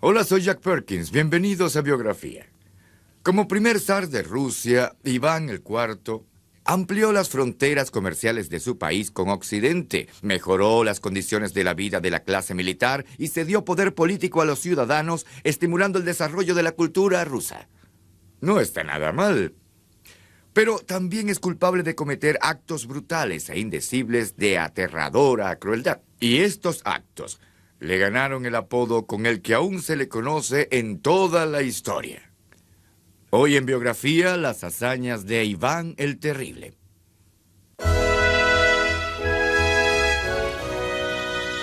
Hola, soy Jack Perkins. Bienvenidos a Biografía. Como primer zar de Rusia, Iván el IV amplió las fronteras comerciales de su país con Occidente, mejoró las condiciones de la vida de la clase militar y cedió poder político a los ciudadanos, estimulando el desarrollo de la cultura rusa. No está nada mal. Pero también es culpable de cometer actos brutales e indecibles de aterradora crueldad. Y estos actos le ganaron el apodo con el que aún se le conoce en toda la historia. Hoy en Biografía, las hazañas de Iván el Terrible.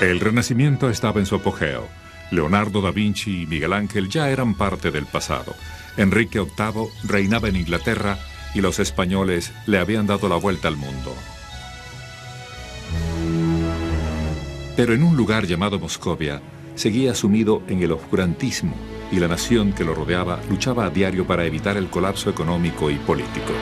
El Renacimiento estaba en su apogeo. Leonardo da Vinci y Miguel Ángel ya eran parte del pasado. Enrique VIII reinaba en Inglaterra y los españoles le habían dado la vuelta al mundo. Pero en un lugar llamado Moscovia, seguía sumido en el oscurantismo y la nación que lo rodeaba luchaba a diario para evitar el colapso económico y político.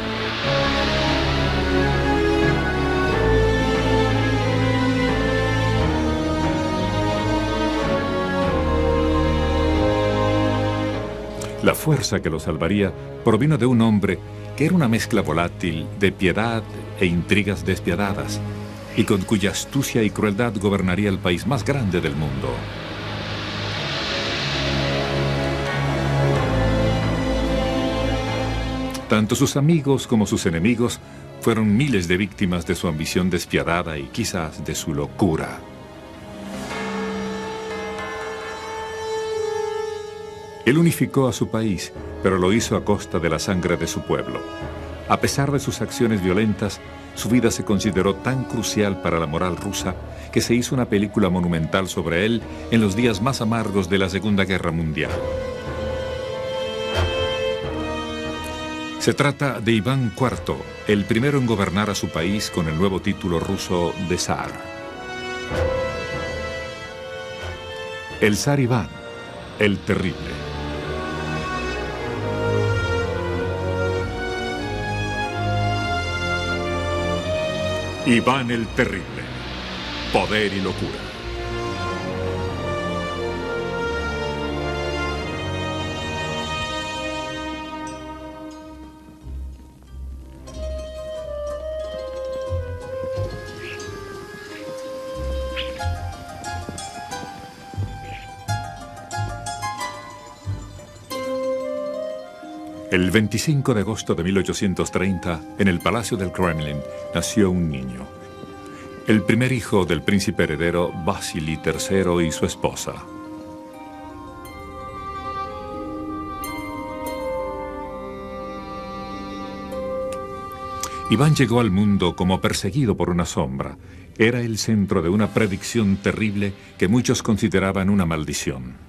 La fuerza que lo salvaría provino de un hombre que era una mezcla volátil de piedad e intrigas despiadadas, y con cuya astucia y crueldad gobernaría el país más grande del mundo. Tanto sus amigos como sus enemigos fueron miles de víctimas de su ambición despiadada y quizás de su locura. Él unificó a su país, pero lo hizo a costa de la sangre de su pueblo. A pesar de sus acciones violentas, su vida se consideró tan crucial para la moral rusa que se hizo una película monumental sobre él en los días más amargos de la Segunda Guerra Mundial. Se trata de Iván IV, el primero en gobernar a su país con el nuevo título ruso de zar. El zar Iván, el Terrible. Iván el Terrible. Poder y locura. El 25 de agosto de 1830, en el Palacio del Kremlin, nació un niño. El primer hijo del príncipe heredero Vasily III y su esposa. Iván llegó al mundo como perseguido por una sombra. Era el centro de una predicción terrible que muchos consideraban una maldición.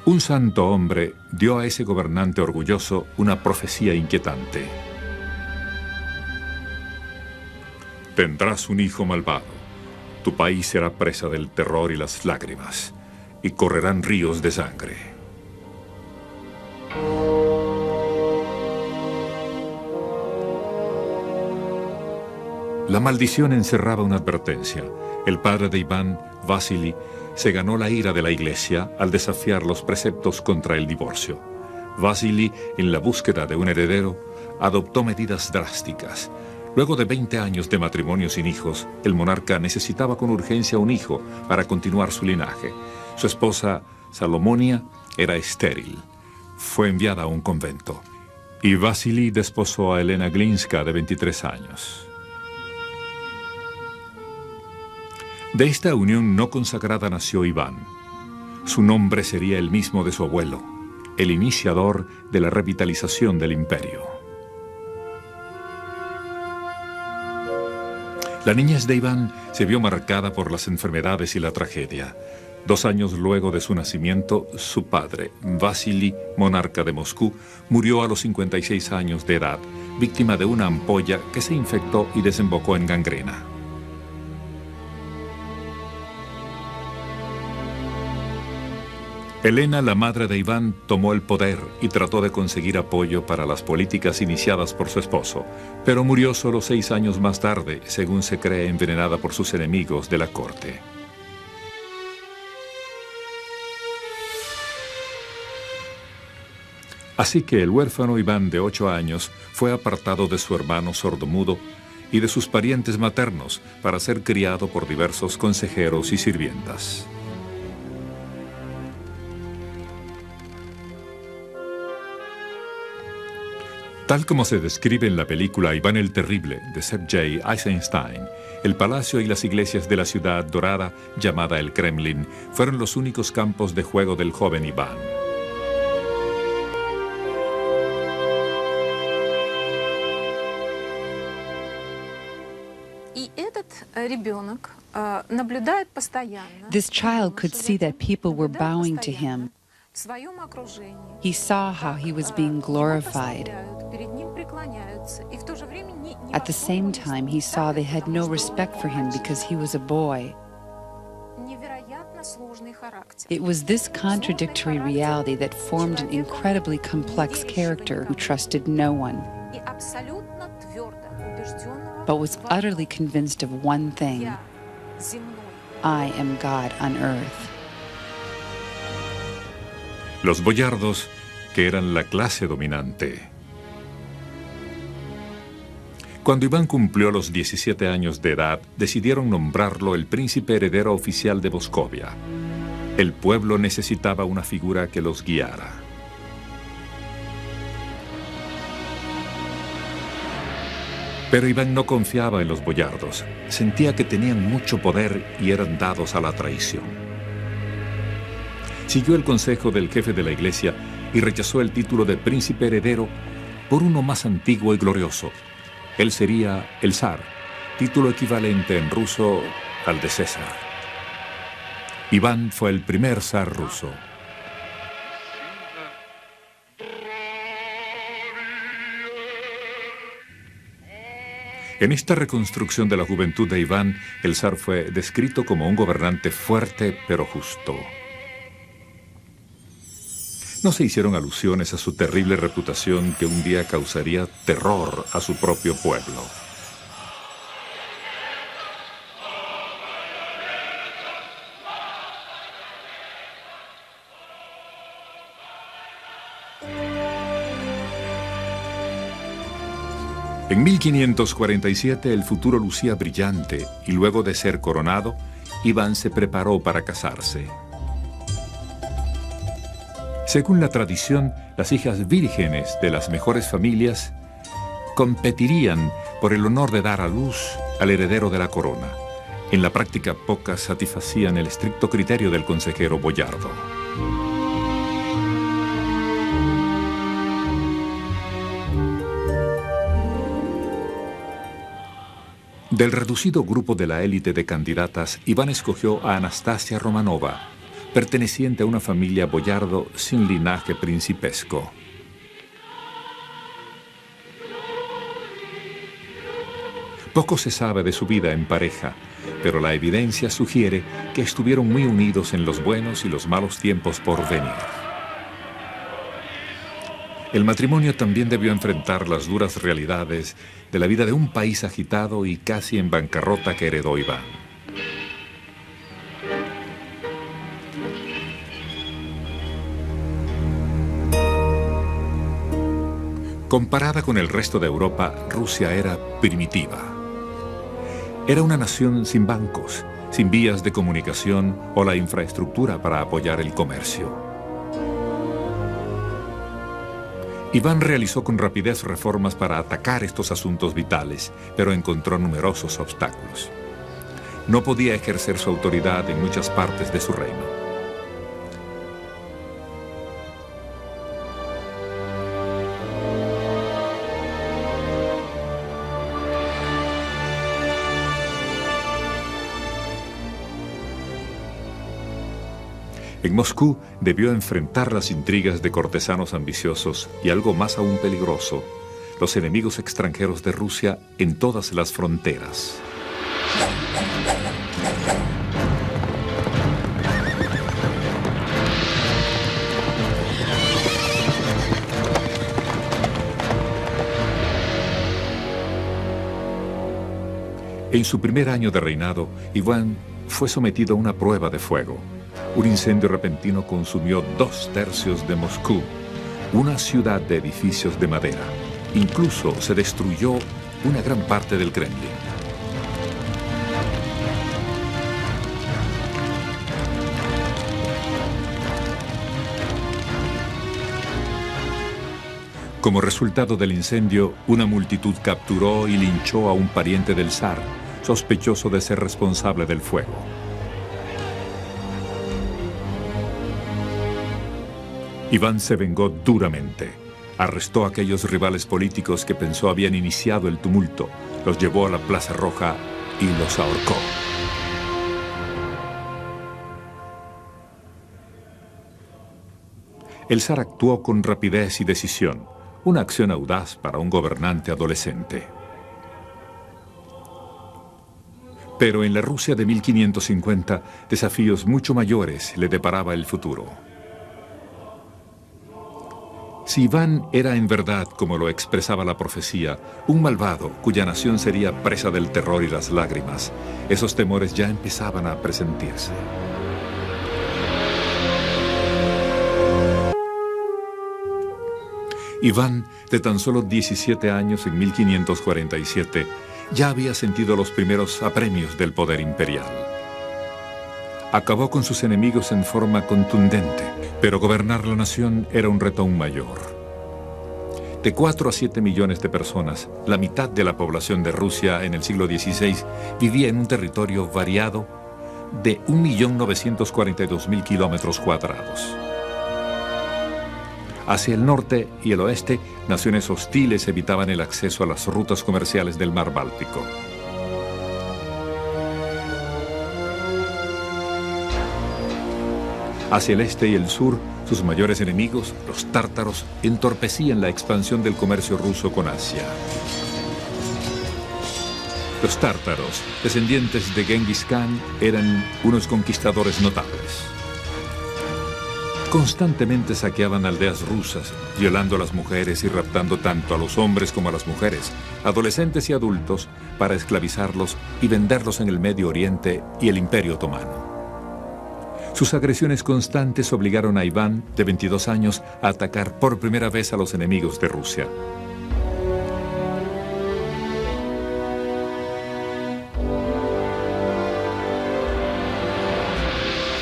Un santo hombre dio a ese gobernante orgulloso una profecía inquietante. Tendrás un hijo malvado. Tu país será presa del terror y las lágrimas, y correrán ríos de sangre. La maldición encerraba una advertencia. El padre de Iván, Vasily, se ganó la ira de la iglesia al desafiar los preceptos contra el divorcio. Vasily, en la búsqueda de un heredero, adoptó medidas drásticas. Luego de 20 años de matrimonio sin hijos, el monarca necesitaba con urgencia un hijo para continuar su linaje. Su esposa, Salomonia, era estéril. Fue enviada a un convento. Y Vasily desposó a Elena Glinska, de 23 años. De esta unión no consagrada nació Iván. Su nombre sería el mismo de su abuelo, el iniciador de la revitalización del imperio. La niñez de Iván se vio marcada por las enfermedades y la tragedia. 2 años luego de su nacimiento, su padre, Vasily, monarca de Moscú, murió a los 56 años de edad, víctima de una ampolla que se infectó y desembocó en gangrena. Elena, la madre de Iván, tomó el poder y trató de conseguir apoyo para las políticas iniciadas por su esposo, pero murió solo 6 años más tarde, según se cree, envenenada por sus enemigos de la corte. Así que el huérfano Iván de 8 años fue apartado de su hermano sordomudo y de sus parientes maternos para ser criado por diversos consejeros y sirvientas. Tal como se describe en la película Iván el Terrible de Seb J. Eisenstein, el palacio y las iglesias de la ciudad dorada, llamada el Kremlin, fueron los únicos campos de juego del joven Iván. This child could see that people were bowing to him. He saw how he was being glorified. At the same time, he saw they had no respect for him because he was a boy. It was this contradictory reality that formed an incredibly complex character who trusted no one, but was utterly convinced of one thing: I am God on earth. Los boyardos, que eran la clase dominante. Cuando Iván cumplió los 17 años de edad, decidieron nombrarlo el príncipe heredero oficial de Moscovia. El pueblo necesitaba una figura que los guiara. Pero Iván no confiaba en los boyardos. Sentía que tenían mucho poder y eran dados a la traición. Siguió el consejo del jefe de la iglesia y rechazó el título de príncipe heredero por uno más antiguo y glorioso. Él sería el zar, título equivalente en ruso al de César. Iván fue el primer zar ruso. En esta reconstrucción de la juventud de Iván, el zar fue descrito como un gobernante fuerte pero justo. No se hicieron alusiones a su terrible reputación que un día causaría terror a su propio pueblo. En 1547 el futuro lucía brillante y luego de ser coronado, Iván se preparó para casarse. Según la tradición, las hijas vírgenes de las mejores familias competirían por el honor de dar a luz al heredero de la corona. En la práctica, pocas satisfacían el estricto criterio del consejero boyardo. Del reducido grupo de la élite de candidatas, Iván escogió a Anastasia Romanova, perteneciente a una familia boyardo sin linaje principesco. Poco se sabe de su vida en pareja, pero la evidencia sugiere que estuvieron muy unidos en los buenos y los malos tiempos por venir. El matrimonio también debió enfrentar las duras realidades de la vida de un país agitado y casi en bancarrota que heredó Iván. Comparada con el resto de Europa, Rusia era primitiva. Era una nación sin bancos, sin vías de comunicación o la infraestructura para apoyar el comercio. Iván realizó con rapidez reformas para atacar estos asuntos vitales, pero encontró numerosos obstáculos. No podía ejercer su autoridad en muchas partes de su reino. En Moscú debió enfrentar las intrigas de cortesanos ambiciosos y algo más aún peligroso, los enemigos extranjeros de Rusia en todas las fronteras. En su primer año de reinado, Iván fue sometido a una prueba de fuego. Un incendio repentino consumió 2/3 de Moscú. una ciudad de edificios de madera. Incluso se destruyó una gran parte del Kremlin. Como resultado del incendio, una multitud capturó y linchó a un pariente del zar, sospechoso de ser responsable del fuego. Iván se vengó duramente. Arrestó a aquellos rivales políticos que pensó habían iniciado el tumulto, los llevó a la Plaza Roja y los ahorcó. El zar actuó con rapidez y decisión, una acción audaz para un gobernante adolescente. Pero en la Rusia de 1550, desafíos mucho mayores le deparaba el futuro. Si Iván era en verdad, como lo expresaba la profecía, un malvado cuya nación sería presa del terror y las lágrimas, esos temores ya empezaban a presentirse. Iván, de tan solo 17 años en 1547, ya había sentido los primeros apremios del poder imperial. Acabó con sus enemigos en forma contundente, pero gobernar la nación era un reto aún mayor. De 4 a 7 millones de personas, la mitad de la población de Rusia en el siglo XVI vivía en un territorio variado de 1.942.000 kilómetros cuadrados. Hacia el norte y el oeste, naciones hostiles evitaban el acceso a las rutas comerciales del mar Báltico. Hacia el este y el sur, sus mayores enemigos, los tártaros, entorpecían la expansión del comercio ruso con Asia. Los tártaros, descendientes de Genghis Khan, eran unos conquistadores notables. Constantemente saqueaban aldeas rusas, violando a las mujeres y raptando tanto a los hombres como a las mujeres, adolescentes y adultos, para esclavizarlos y venderlos en el Medio Oriente y el Imperio Otomano. Sus agresiones constantes obligaron a Iván, de 22 años, a atacar por primera vez a los enemigos de Rusia.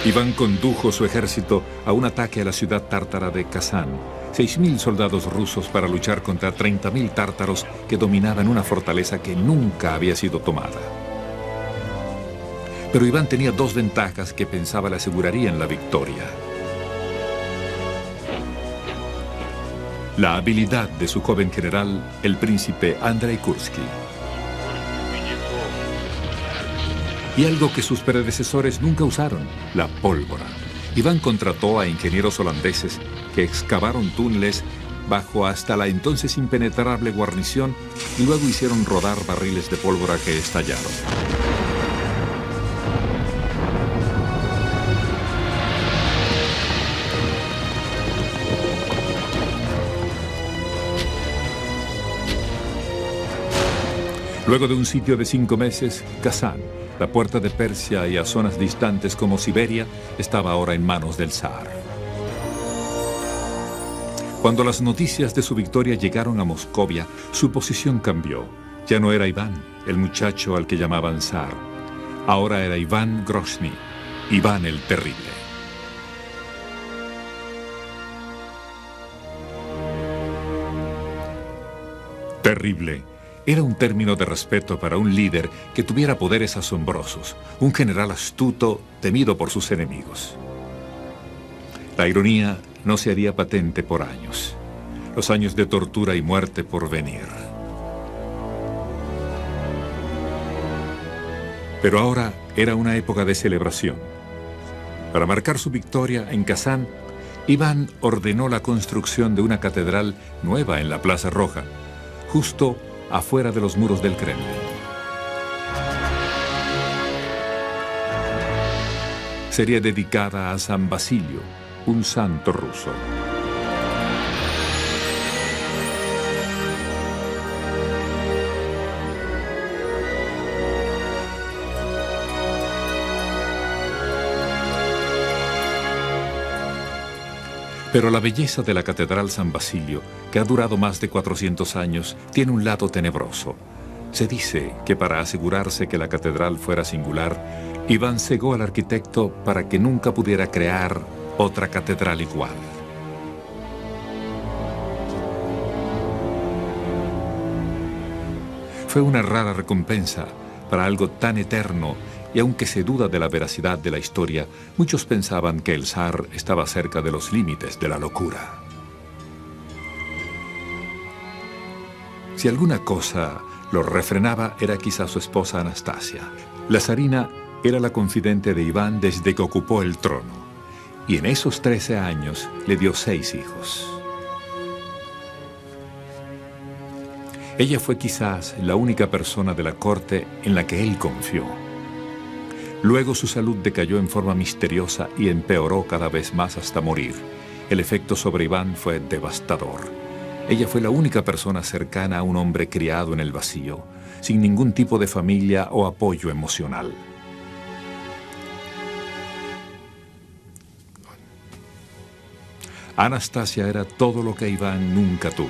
Iván condujo su ejército a un ataque a la ciudad tártara de Kazán, 6.000 soldados rusos para luchar contra 30.000 tártaros que dominaban una fortaleza que nunca había sido tomada. Pero Iván tenía dos ventajas que pensaba le asegurarían la victoria. La habilidad de su joven general, el príncipe Andrei Kursky. Y algo que sus predecesores nunca usaron, la pólvora. Iván contrató a ingenieros holandeses que excavaron túneles bajo hasta la entonces impenetrable guarnición y luego hicieron rodar barriles de pólvora que estallaron. Luego de un sitio de 5 meses, Kazán, la puerta de Persia y a zonas distantes como Siberia, estaba ahora en manos del zar. Cuando las noticias de su victoria llegaron a Moscovia, su posición cambió. Ya no era Iván, el muchacho al que llamaban zar. Ahora era Iván Grozny, Iván el Terrible. Terrible era un término de respeto para un líder que tuviera poderes asombrosos, un general astuto, temido por sus enemigos. La ironía no se haría patente por años. Los años de tortura y muerte por venir. Pero ahora era una época de celebración. Para marcar su victoria en Kazán, Iván ordenó la construcción de una catedral nueva en la Plaza Roja, justo afuera de los muros del Kremlin. Sería dedicada a San Basilio, un santo ruso. Pero la belleza de la Catedral San Basilio, que ha durado más de 400 años, tiene un lado tenebroso. Se dice que para asegurarse que la catedral fuera singular, Iván cegó al arquitecto para que nunca pudiera crear otra catedral igual. Fue una rara recompensa para algo tan eterno, y aunque se duda de la veracidad de la historia, muchos pensaban que el zar estaba cerca de los límites de la locura. Si alguna cosa lo refrenaba, era quizá su esposa Anastasia. La zarina era la confidente de Iván desde que ocupó el trono, y en esos 13 años le dio 6 hijos. Ella fue quizás la única persona de la corte en la que él confió. Luego su salud decayó en forma misteriosa y empeoró cada vez más hasta morir. El efecto sobre Iván fue devastador. Ella fue la única persona cercana a un hombre criado en el vacío, sin ningún tipo de familia o apoyo emocional. Anastasia era todo lo que Iván nunca tuvo.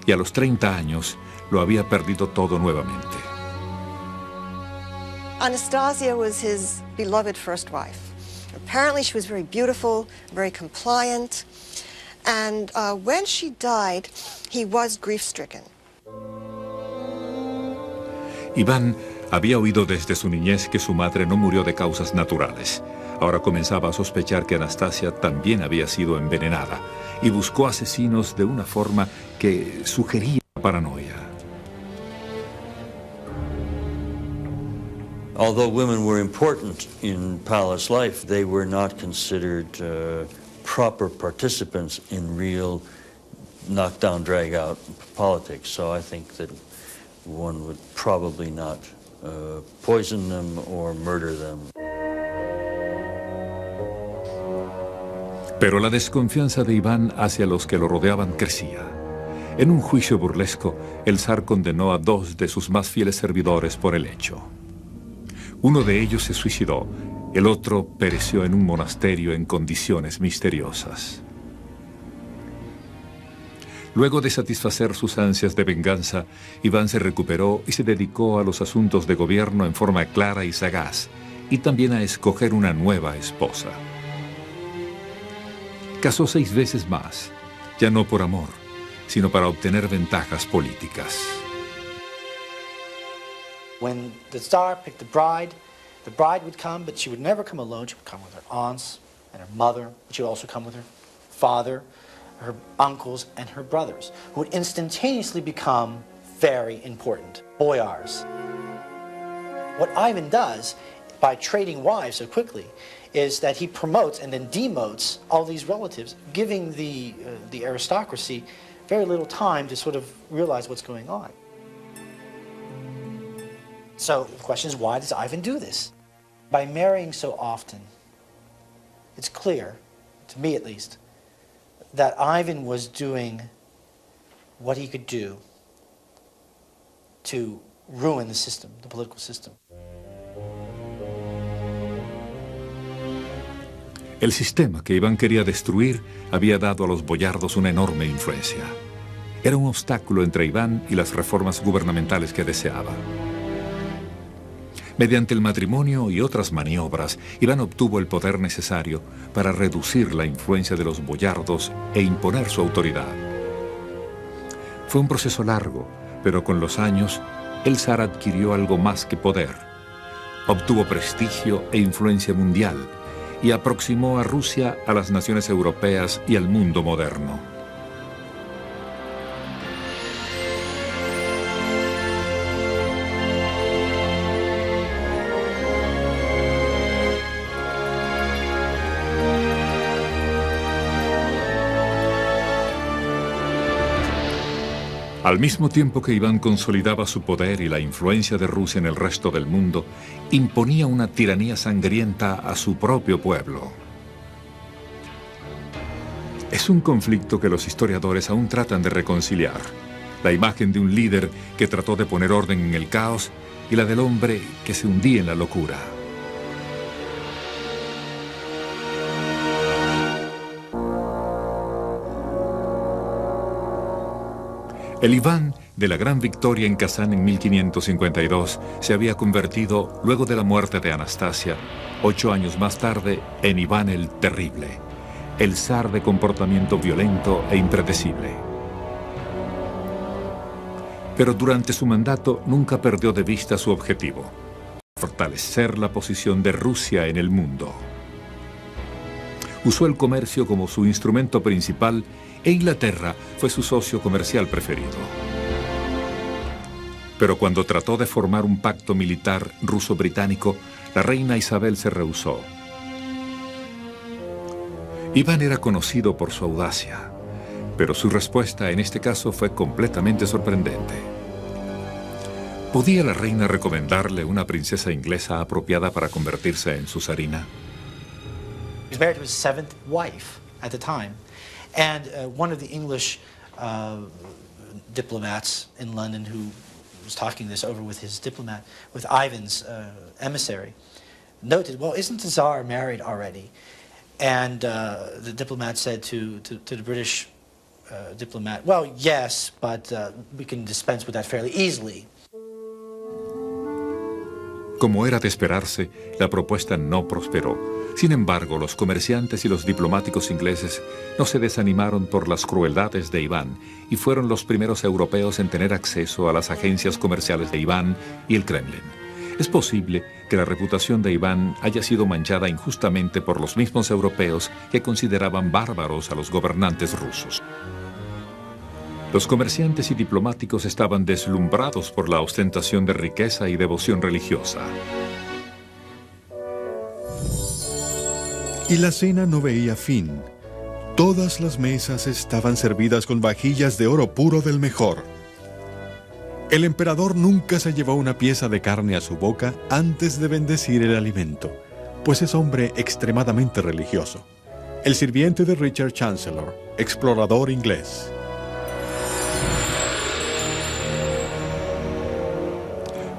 Y a los 30 años lo había perdido todo nuevamente. Anastasia was his beloved first wife. Apparently she was very beautiful, very compliant, and when she died, he was grief-stricken. Iván había oído desde su niñez que su madre no murió de causas naturales. Ahora comenzaba a sospechar que Anastasia también había sido envenenada y buscó asesinos de una forma que sugería paranoia. Although women were important in palace life, they were not considered proper participants in real knock-down, drag-out politics. So I think that one would probably not poison them or murder them. Pero la desconfianza de Iván hacia los que lo rodeaban crecía. En un juicio burlesco, el zar condenó a 2 de sus más fieles servidores por el hecho. Uno de ellos se suicidó, el otro pereció en un monasterio en condiciones misteriosas. Luego de satisfacer sus ansias de venganza, Iván se recuperó y se dedicó a los asuntos de gobierno en forma clara y sagaz, y también a escoger una nueva esposa. Casó 6 veces más, ya no por amor, sino para obtener ventajas políticas. When the Tsar picked the bride would come, but she would never come alone. She would come with her aunts and her mother, but she would also come with her father, her uncles, and her brothers, who would instantaneously become very important boyars. What Ivan does, by trading wives so quickly, is that he promotes and then demotes all these relatives, giving the aristocracy very little time to sort of realize what's going on. So the question is, why does Ivan do this? By marrying so often, it's clear, to me at least, that Ivan was doing what he could do to ruin the system, the political system. El sistema que Iván quería destruir había dado a los boyardos una enorme influencia. Era un obstáculo entre Iván y las reformas gubernamentales que deseaba. Mediante el matrimonio y otras maniobras, Iván obtuvo el poder necesario para reducir la influencia de los boyardos e imponer su autoridad. Fue un proceso largo, pero con los años, el zar adquirió algo más que poder. Obtuvo prestigio e influencia mundial y aproximó a Rusia a las naciones europeas y al mundo moderno. Al mismo tiempo que Iván consolidaba su poder y la influencia de Rusia en el resto del mundo, imponía una tiranía sangrienta a su propio pueblo. Es un conflicto que los historiadores aún tratan de reconciliar. La imagen de un líder que trató de poner orden en el caos y la del hombre que se hundía en la locura. El Iván de la gran victoria en Kazán en 1552 se había convertido, luego de la muerte de Anastasia, 8 años más tarde, en Iván el Terrible, el zar de comportamiento violento e impredecible. Pero durante su mandato nunca perdió de vista su objetivo: fortalecer la posición de Rusia en el mundo. Usó el comercio como su instrumento principal e Inglaterra fue su socio comercial preferido. Pero cuando trató de formar un pacto militar ruso-británico, la reina Isabel se rehusó. Iván era conocido por su audacia, pero su respuesta en este caso fue completamente sorprendente. ¿Podía la reina recomendarle una princesa inglesa apropiada para convertirse en su zarina? He was married to his 7th wife at the time, and one of the English diplomats in London who was talking this over with his diplomat, with Ivan's emissary, noted, well, isn't the Tsar married already? And the diplomat said to the British diplomat, well, yes, but we can dispense with that fairly easily. Como era de esperarse, la propuesta no prosperó. Sin embargo, los comerciantes y los diplomáticos ingleses no se desanimaron por las crueldades de Iván y fueron los primeros europeos en tener acceso a las agencias comerciales de Iván y el Kremlin. Es posible que la reputación de Iván haya sido manchada injustamente por los mismos europeos que consideraban bárbaros a los gobernantes rusos. Los comerciantes y diplomáticos estaban deslumbrados por la ostentación de riqueza y devoción religiosa. Y la cena no veía fin. Todas las mesas estaban servidas con vajillas de oro puro del mejor. El emperador nunca se llevó una pieza de carne a su boca antes de bendecir el alimento, pues es hombre extremadamente religioso. El sirviente de Richard Chancellor, explorador inglés.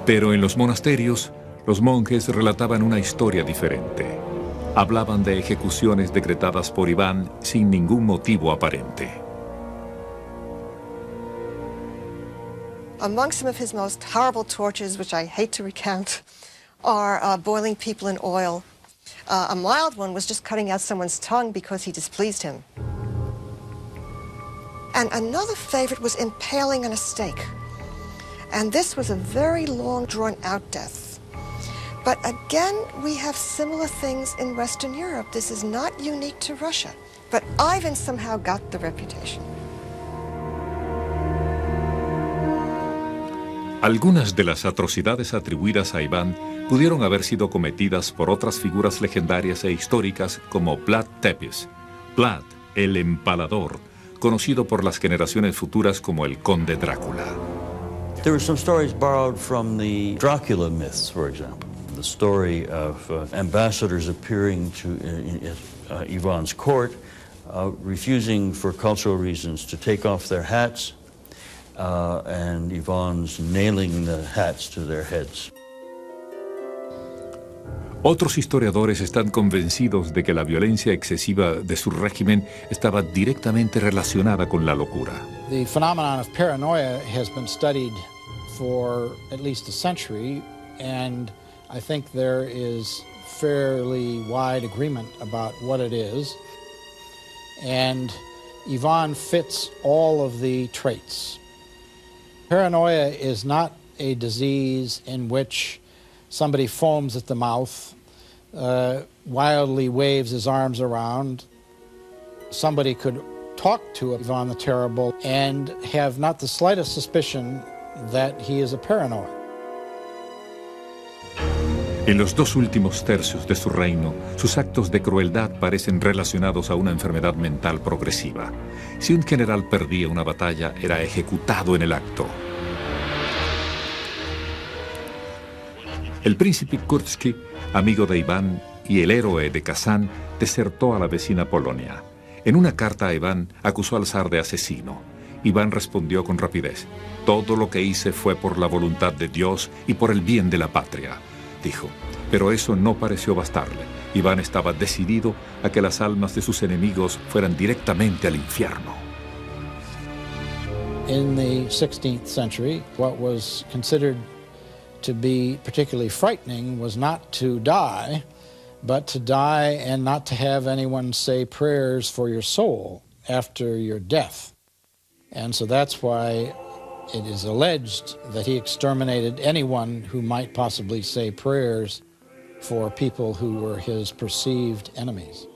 Pero en los monasterios, los monjes relataban una historia diferente. Hablaban de ejecuciones decretadas por Iván sin ningún motivo aparente. Among some of his most horrible tortures, which I hate to recount, are boiling people in oil. A mild one was just cutting out someone's tongue because he displeased him. And another favorite was impaling on a stake. And this was a very long, drawn-out death. But again, we have similar things in Western Europe. This is not unique to Russia. But Ivan somehow got the reputation. Algunas de las atrocidades atribuidas a Iván pudieron haber sido cometidas por otras figuras legendarias e históricas como Vlad Tepes, Vlad, el Empalador, conocido por las generaciones futuras como el Conde Drácula. There were some stories borrowed from the Dracula myths, for example. The story of ambassadors appearing to Ivan's court, refusing for cultural reasons to take off their hats, and Ivan's nailing the hats to their heads. Otros historiadores están convencidos de que la violencia excesiva de su régimen estaba directamente relacionada con la locura. The phenomenon of paranoia has been studied for at least a century, and I think there is fairly wide agreement about what it is. And Ivan fits all of the traits. Paranoia is not a disease in which somebody foams at the mouth, wildly waves his arms around. Somebody could talk to Ivan the Terrible and have not the slightest suspicion that he is a paranoid. En los 2 últimos tercios de su reino, sus actos de crueldad parecen relacionados a una enfermedad mental progresiva. Si un general perdía una batalla, era ejecutado en el acto. El príncipe Kurski, amigo de Iván y el héroe de Kazán, desertó a la vecina Polonia. En una carta a Iván acusó al zar de asesino. Iván respondió con rapidez: «Todo lo que hice fue por la voluntad de Dios y por el bien de la patria», dijo. Pero eso no pareció bastarle. Iván estaba decidido a que las almas de sus enemigos fueran directamente al infierno. In the 16th century, what was considered to be particularly frightening was not to die, but to die and not to have anyone say prayers for your soul after your death. And so that's why it is alleged that he exterminated anyone who might possibly say prayers for people who were his perceived enemies.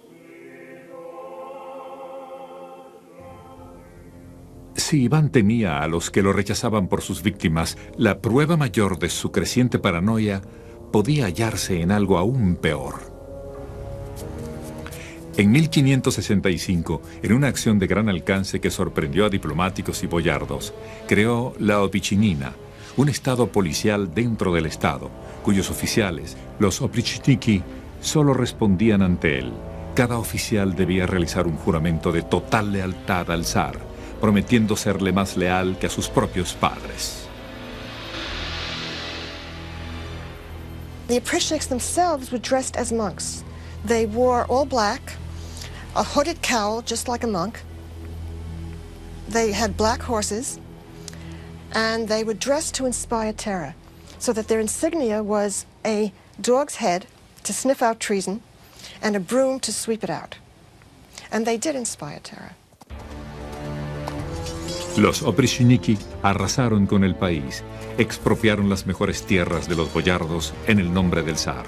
Si Iván temía a los que lo rechazaban por sus víctimas, la prueba mayor de su creciente paranoia podía hallarse en algo aún peor. En 1565, en una acción de gran alcance que sorprendió a diplomáticos y boyardos, creó la Opichinina, un estado policial dentro del estado, cuyos oficiales, los oprichniki, solo respondían ante él. Cada oficial debía realizar un juramento de total lealtad al zar, prometiendo serle más leal que a sus propios padres. The oprichniks themselves were dressed as monks. They wore all black, a hooded cowl just like a monk. They had black horses, and they were dressed to inspire terror, so that their insignia was a dog's head to sniff out treason and a broom to sweep it out. And they did inspire terror. Los oprichniki arrasaron con el país, expropiaron las mejores tierras de los boyardos en el nombre del zar.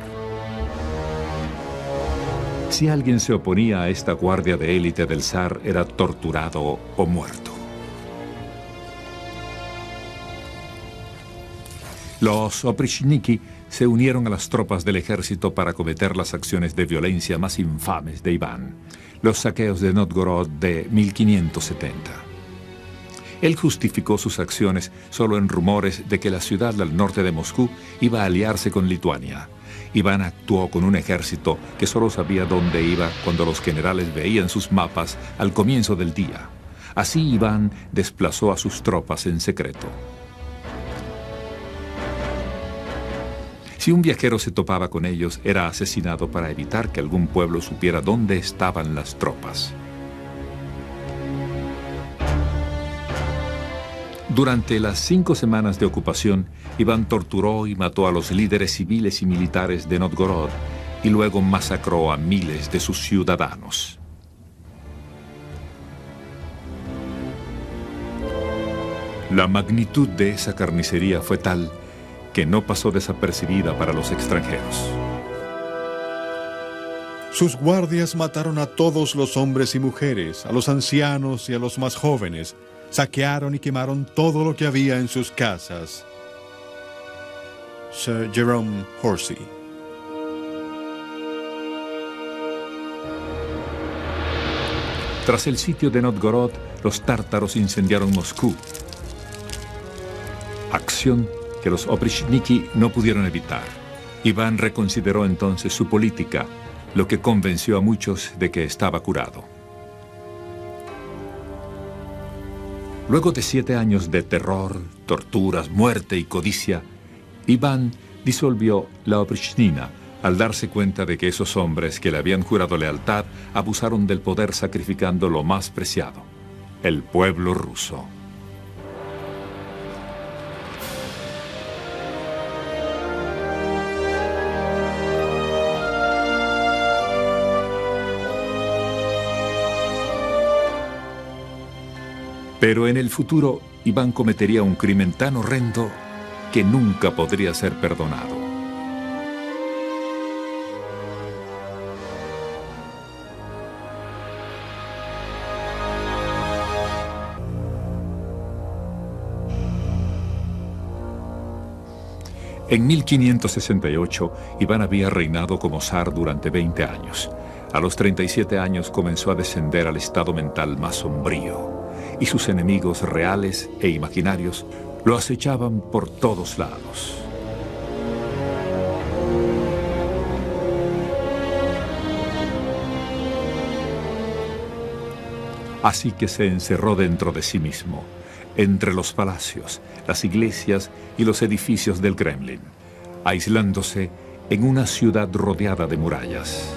Si alguien se oponía a esta guardia de élite del zar, era torturado o muerto. Los oprichniki se unieron a las tropas del ejército para cometer las acciones de violencia más infames de Iván, los saqueos de Novgorod de 1570. Él justificó sus acciones solo en rumores de que la ciudad al norte de Moscú iba a aliarse con Lituania. Iván actuó con un ejército que solo sabía dónde iba cuando los generales veían sus mapas al comienzo del día. Así Iván desplazó a sus tropas en secreto. Si un viajero se topaba con ellos, era asesinado para evitar que algún pueblo supiera dónde estaban las tropas. Durante las 5 semanas de ocupación, Iván torturó y mató a los líderes civiles y militares de Novgorod y luego masacró a miles de sus ciudadanos. La magnitud de esa carnicería fue tal que no pasó desapercibida para los extranjeros. Sus guardias mataron a todos los hombres y mujeres, a los ancianos y a los más jóvenes. Saquearon y quemaron todo lo que había en sus casas. Sir Jerome Horsey. Tras el sitio de Novgorod, los tártaros incendiaron Moscú. Acción que los oprichniki no pudieron evitar. Iván reconsideró entonces su política, lo que convenció a muchos de que estaba curado. Luego de 7 años de terror, torturas, muerte y codicia, Iván disolvió la Oprichnina al darse cuenta de que esos hombres que le habían jurado lealtad abusaron del poder sacrificando lo más preciado, el pueblo ruso. Pero en el futuro, Iván cometería un crimen tan horrendo que nunca podría ser perdonado. En 1568, Iván había reinado como zar durante 20 años. A los 37 años comenzó a descender al estado mental más sombrío, y sus enemigos reales e imaginarios lo acechaban por todos lados. Así que se encerró dentro de sí mismo, entre los palacios, las iglesias y los edificios del Kremlin, aislándose en una ciudad rodeada de murallas.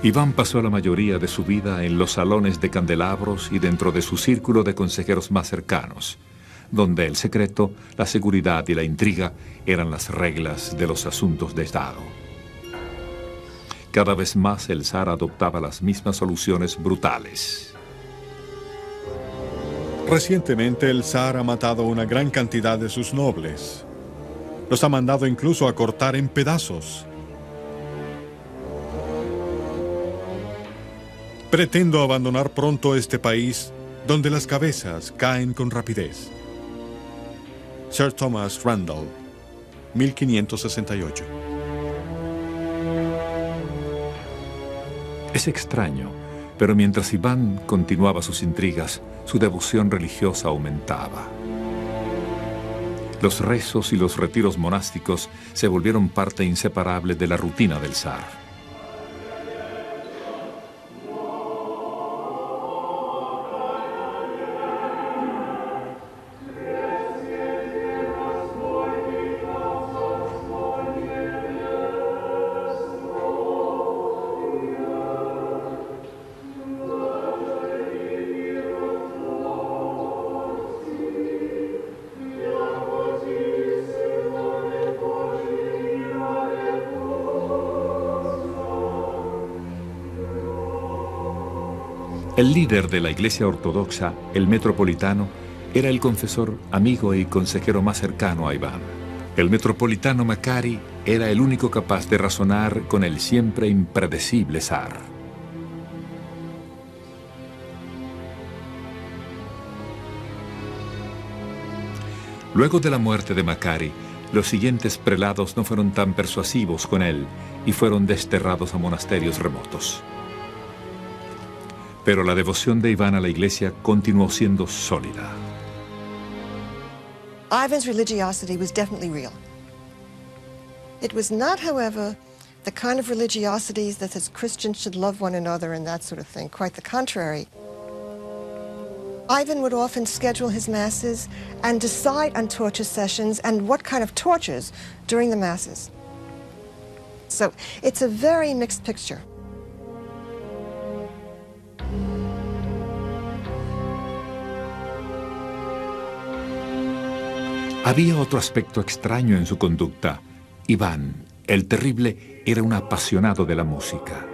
Iván pasó la mayoría de su vida en los salones de candelabros y dentro de su círculo de consejeros más cercanos, donde el secreto, la seguridad y la intriga eran las reglas de los asuntos de Estado. Cada vez más el zar adoptaba las mismas soluciones brutales. Recientemente el zar ha matado una gran cantidad de sus nobles. Los ha mandado incluso a cortar en pedazos. Pretendo abandonar pronto este país donde las cabezas caen con rapidez. Sir Thomas Randall, 1568. Es extraño, pero mientras Iván continuaba sus intrigas, su devoción religiosa aumentaba. Los rezos y los retiros monásticos se volvieron parte inseparable de la rutina del zar. El líder de la Iglesia Ortodoxa, el metropolitano, era el confesor, amigo y consejero más cercano a Iván. El metropolitano Macari era el único capaz de razonar con el siempre impredecible zar. Luego de la muerte de Macari, los siguientes prelados no fueron tan persuasivos con él y fueron desterrados a monasterios remotos. Pero la devoción de Iván a la iglesia continuó siendo sólida. Ivan's religiosity was definitely real. It was not, however, the kind of religiosity that says Christians should love one another and that sort of thing. Quite the contrary. Ivan would often schedule his masses and decide on torture sessions and what kind of tortures during the masses. So it's a very mixed picture. Había otro aspecto extraño en su conducta. Iván, el terrible, era un apasionado de la música.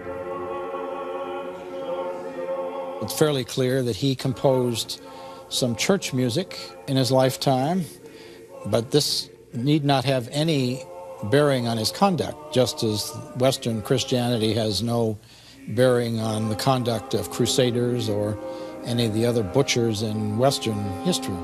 It's fairly clear that he composed some church music in his lifetime, but this need not have any bearing on his conduct, just as Western Christianity has no bearing on the conduct of crusaders or any of the other butchers in Western history.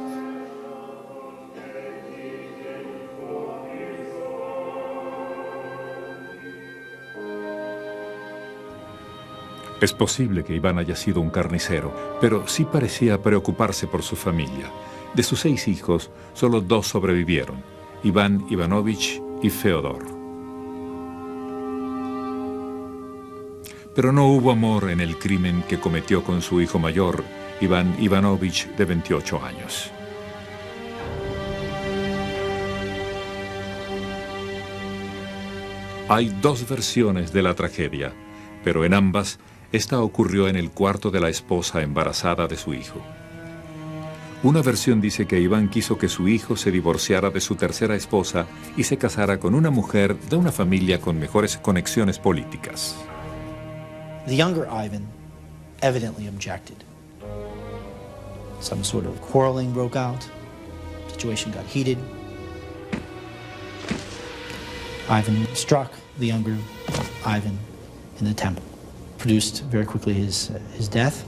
Es posible que Iván haya sido un carnicero, pero sí parecía preocuparse por su familia. De sus 6 hijos, solo 2 sobrevivieron, Iván Ivanovich y Feodor. Pero no hubo amor en el crimen que cometió con su hijo mayor, Iván Ivanovich, de 28 años. Hay 2 versiones de la tragedia, pero en ambas, esta ocurrió en el cuarto de la esposa embarazada de su hijo. Una versión dice que Iván quiso que su hijo se divorciara de su tercera esposa y se casara con una mujer de una familia con mejores conexiones políticas. The younger Ivan evidently objected. Some sort of quarreling broke out. The situation got heated. Ivan struck the younger Ivan in the temple. Produced very quickly his death.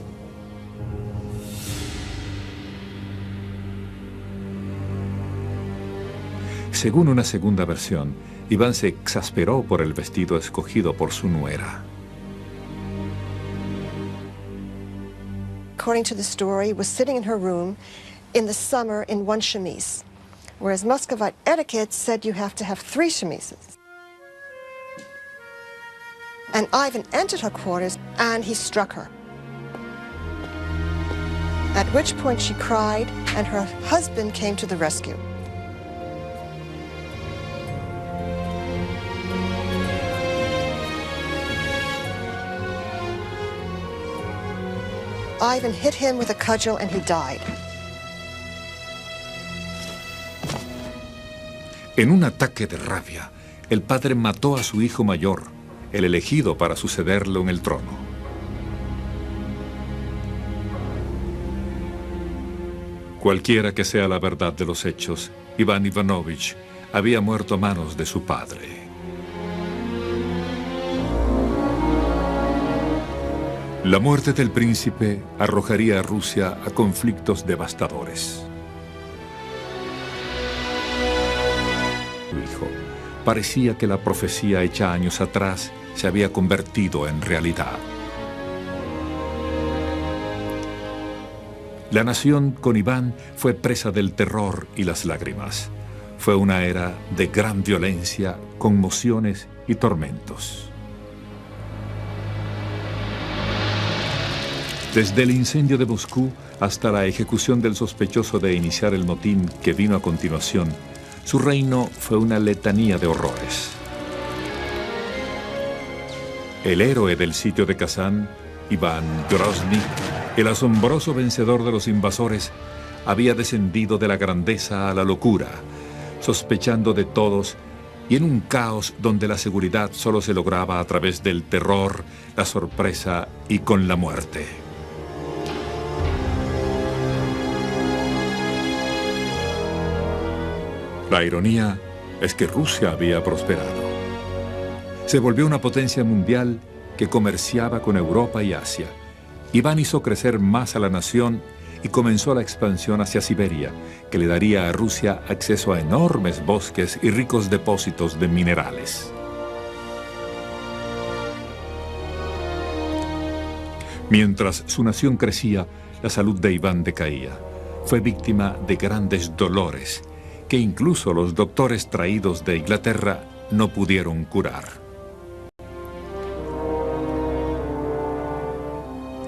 Según una segunda versión, Iván se exasperó por el vestido escogido por su nuera. According to the story, was sitting in her room in the summer in one chemise, whereas Muscovite etiquette said you have to have 3 chemises. And Ivan entered her quarters and he struck her. At which point she cried and her husband came to the rescue. Ivan hit him with a cudgel and he died. En un ataque de rabia, el padre mató a su hijo mayor, el elegido para sucederlo en el trono. Cualquiera que sea la verdad de los hechos, Iván Ivanovich había muerto a manos de su padre. La muerte del príncipe arrojaría a Rusia a conflictos devastadores. Su hijo, parecía que la profecía hecha años atrás se había convertido en realidad. La nación con Iván fue presa del terror y las lágrimas. Fue una era de gran violencia, conmociones y tormentos. Desde el incendio de Moscú hasta la ejecución del sospechoso de iniciar el motín que vino a continuación, su reino fue una letanía de horrores. El héroe del sitio de Kazán, Iván Grozny, el asombroso vencedor de los invasores, había descendido de la grandeza a la locura, sospechando de todos y en un caos donde la seguridad solo se lograba a través del terror, la sorpresa y con la muerte. La ironía es que Rusia había prosperado. Se volvió una potencia mundial que comerciaba con Europa y Asia. Iván hizo crecer más a la nación y comenzó la expansión hacia Siberia, que le daría a Rusia acceso a enormes bosques y ricos depósitos de minerales. Mientras su nación crecía, la salud de Iván decaía. Fue víctima de grandes dolores que incluso los doctores traídos de Inglaterra no pudieron curar.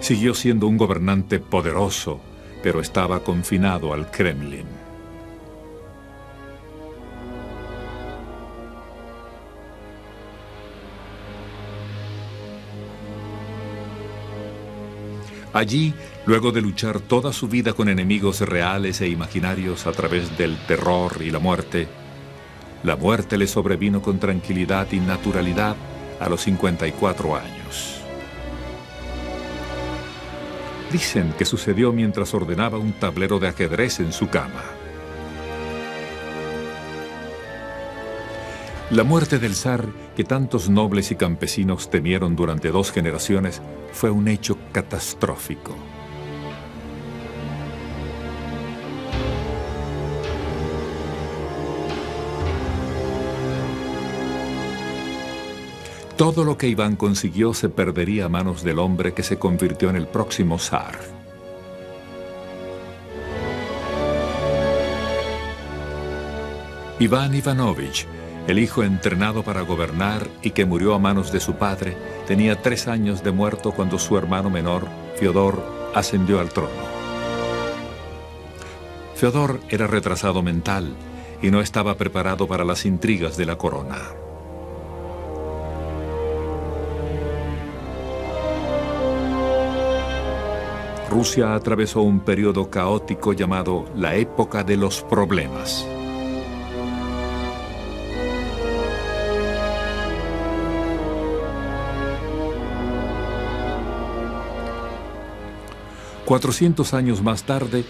Siguió siendo un gobernante poderoso, pero estaba confinado al Kremlin. Allí, luego de luchar toda su vida con enemigos reales e imaginarios a través del terror y la muerte le sobrevino con tranquilidad y naturalidad a los 54 años. Dicen que sucedió mientras ordenaba un tablero de ajedrez en su cama. La muerte del zar, que tantos nobles y campesinos temieron durante 2 generaciones, fue un hecho catastrófico. Todo lo que Iván consiguió se perdería a manos del hombre que se convirtió en el próximo zar. Iván Ivanovich, el hijo entrenado para gobernar y que murió a manos de su padre, tenía 3 años de muerto cuando su hermano menor, Fiodor, ascendió al trono. Fiodor era retrasado mental y no estaba preparado para las intrigas de la corona. Rusia atravesó un periodo caótico llamado la época de los problemas. «400 años más tarde,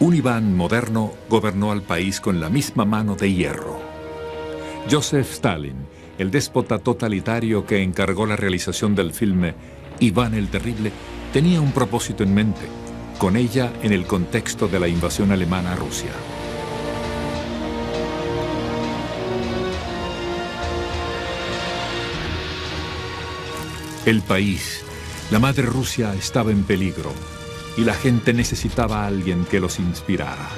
un Iván moderno gobernó al país con la misma mano de hierro. Joseph Stalin, el déspota totalitario que encargó la realización del filme Iván el Terrible, tenía un propósito en mente, con ella en el contexto de la invasión alemana a Rusia. El país, la madre Rusia, estaba en peligro y la gente necesitaba a alguien que los inspirara.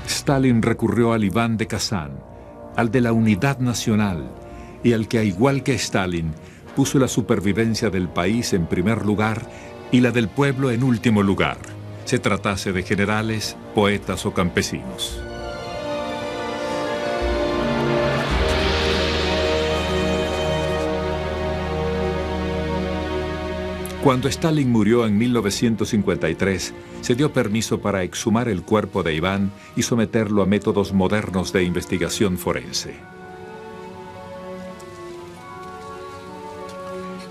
Stalin recurrió al Iván de Kazán, al de la unidad nacional y al que, al igual que Stalin, puso la supervivencia del país en primer lugar y la del pueblo en último lugar, se tratase de generales, poetas o campesinos. Cuando Stalin murió en 1953, se dio permiso para exhumar el cuerpo de Iván y someterlo a métodos modernos de investigación forense.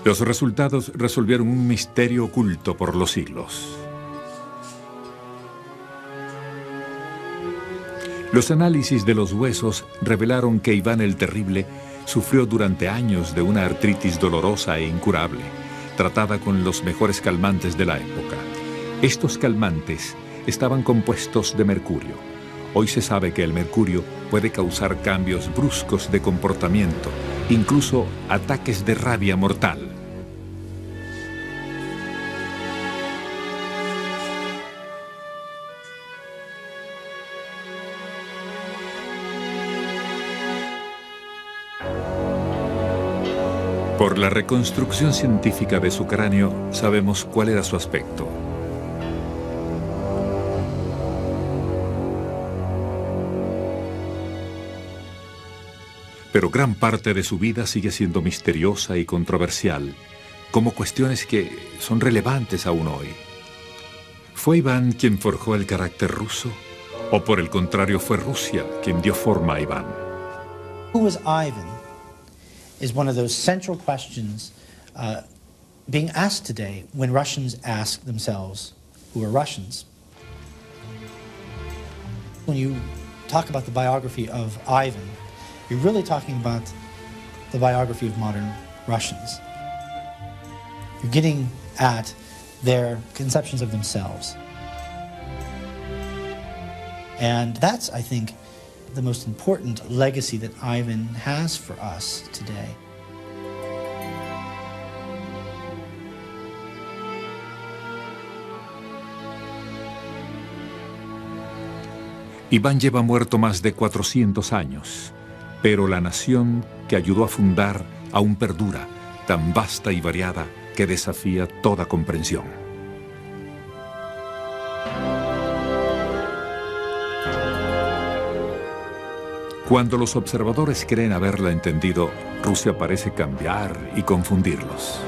Los resultados resolvieron un misterio oculto por los siglos. Los análisis de los huesos revelaron que Iván el Terrible sufrió durante años de una artritis dolorosa e incurable, tratada con los mejores calmantes de la época. Estos calmantes estaban compuestos de mercurio. Hoy se sabe que el mercurio puede causar cambios bruscos de comportamiento, incluso ataques de rabia mortal. Por la reconstrucción científica de su cráneo, sabemos cuál era su aspecto. Pero gran parte de su vida sigue siendo misteriosa y controversial, como cuestiones que son relevantes aún hoy. ¿Fue Iván quien forjó el carácter ruso? ¿O por el contrario fue Rusia quien dio forma a Iván? Who was Ivan is one of those central questions being asked today when Russians ask themselves, who are Russians? When you talk about the biography of Ivan, you're really talking about the biography of modern Russians. You're getting at their conceptions of themselves. And that's, I think, the most important legacy that Ivan has for us today. Iván lleva muerto más de 400 años, pero la nación que ayudó a fundar aún perdura, tan vasta y variada que desafía toda comprensión. Cuando los observadores creen haberla entendido, Rusia parece cambiar y confundirlos.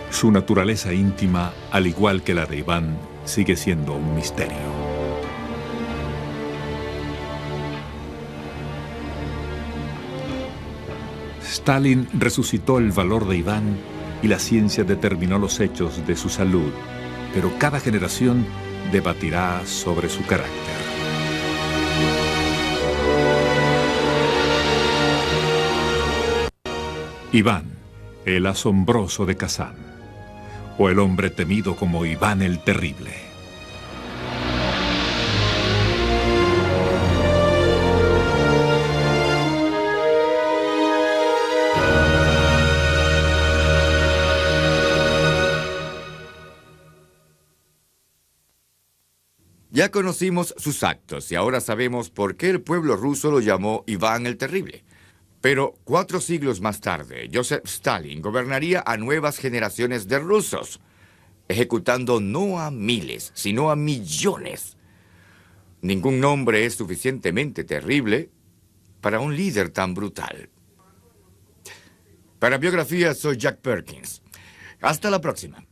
Su naturaleza íntima, al igual que la de Iván, sigue siendo un misterio. Stalin resucitó el valor de Iván y la ciencia determinó los hechos de su salud, pero cada generación debatirá sobre su carácter. Iván, el asombroso de Kazán, o el hombre temido como Iván el Terrible. Ya conocimos sus actos y ahora sabemos por qué el pueblo ruso lo llamó Iván el Terrible. Pero 4 siglos más tarde, Joseph Stalin gobernaría a nuevas generaciones de rusos, ejecutando no a miles, sino a millones. Ningún nombre es suficientemente terrible para un líder tan brutal. Para Biografía, soy Jack Perkins. Hasta la próxima.